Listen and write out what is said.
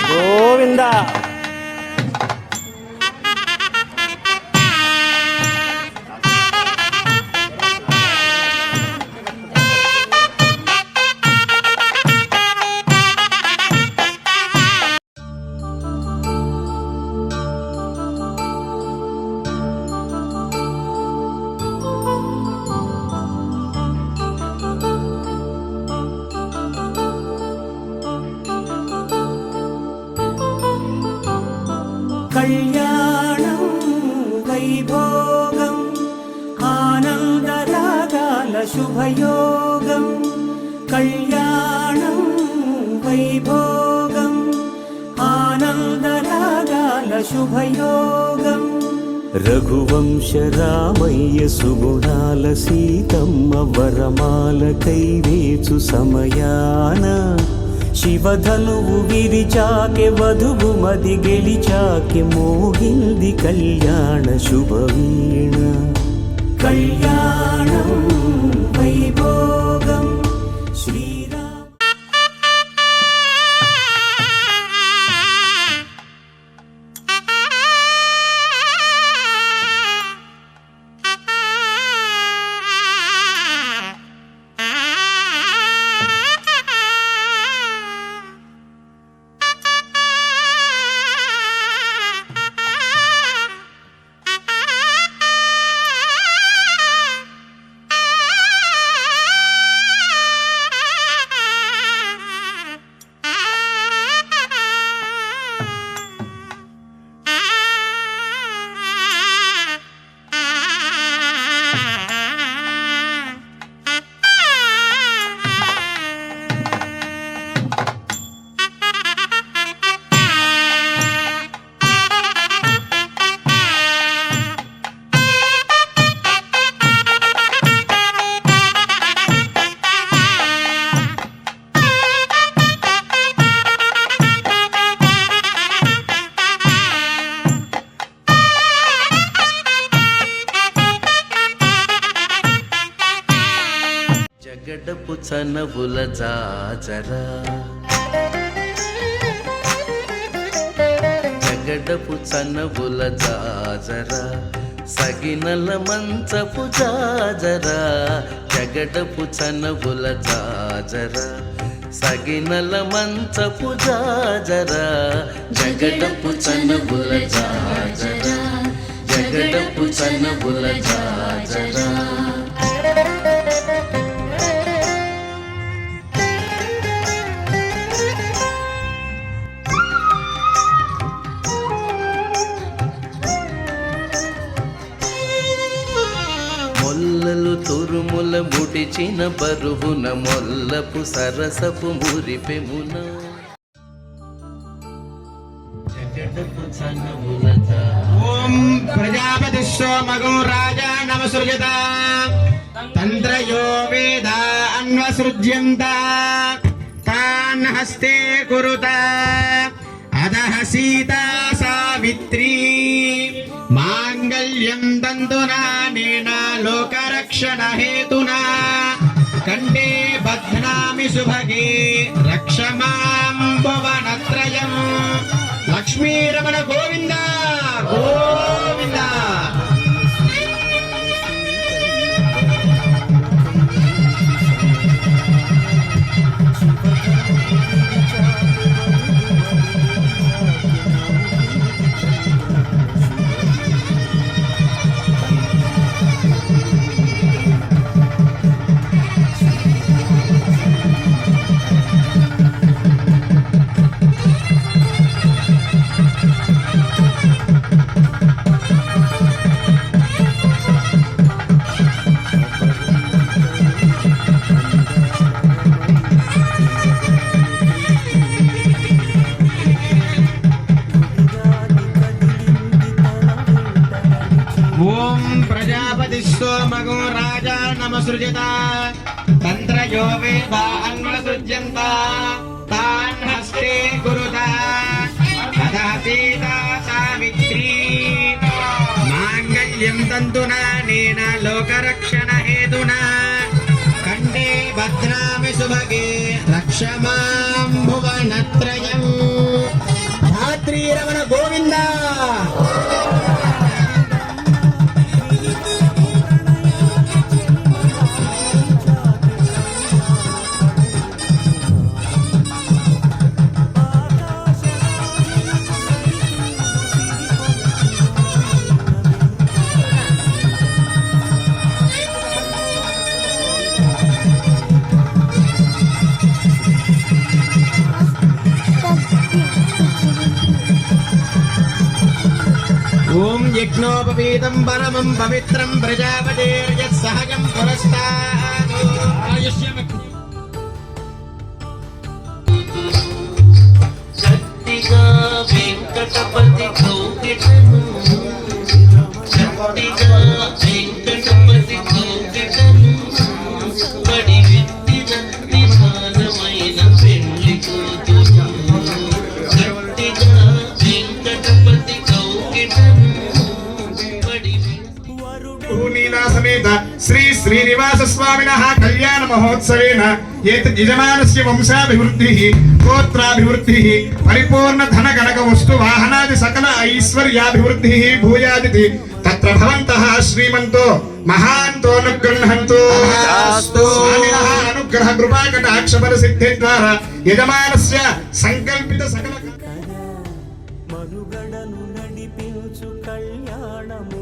గోవింద కళ్యాణం వైభోగం ఆనందరాగాల శుభయోగం కళ్యాణం వైభోగం ఆనందరాగాల శుభయోగం రఘువంశ రామయ్య సుగుణాల సీతమ్మ వరమాల కైవేచు సమయాన శివధనువు విరిచాకె వధువు మది గెలిచాకె మోగింది కళ్యాణ శుభవీణ కళ్యాణం వైభోగం శ్రీరామ జగడపు చనవుల జాజరా జగడపు చనవుల జాజరా సగినల మంచపు జాజరా జగడపు చనవుల జాజరా సగినల మంచపు జాజరా జగడపు చనవుల జాజరా జగడపు చనవుల జాజరా మొల్లలు తురుముల ముడిచిన బరువున మొల్లపు సరసపు మురిపెమున ఓం ప్రజాపతి సోమగో రాజా నమసృజత తంత్రయో వేద అన్వసృజ్యంత తాన్ హస్తే కురుత అదః సీతా సావిత్రీ మాంగళ్యం తంతునానేన లోకరక్షణ హేతునా కంఠే బధ్నామి శుభగే రక్షమాం భువనత్రయం లక్ష్మీరమణ గోవింద గోవింద ఓం ప్రజాపతి सोमगो राजा नमसृजत तन्त्रयो वेदान्वसृज्यन्त तान् हस्ते गुरुता तदा सीता सावित्री माङ्गल्यं तन्तुनानेन लोकरक्षणहेतुना कण्ठे भद्रामि सुभगे रक्ष मां भुवनत्रयम् धात्री रमण गोविन्द ओम यज्ञोपवीतं परमं पवित्रं प्रजापतेर्यत् सहजं पुरस्तात् శక్తిగా వెంకటపతి కౌకిటను శక్తిగా వెంకటపతి కౌకిటను పడి విత్తిన నిదానమైన పెళ్లి కూతురు శక్తిగా వెంకటపతి కౌకిటను పడి नीला समेत श्री श्रीनिवास स्वामिनः कल्याण महोत्सवेन एतत् यजमानस्य वंशाभिवृद्धिः गोत्राभिवृद्धिः परिपूर्ण धन कनक वस्तु वाहनादि सकल ऐश्वर्याभिवृद्धिः भूयादिति तत्र भवन्तः श्रीमन्तो महान्तो अनुगृह्णन्तु स्वामिनः अनुग्रह कृपा कटाक्ष बल सिद्धि द्वारा यजमानस्य संकल्पित सकल మనుగడను నడిపించు కళ్యాణము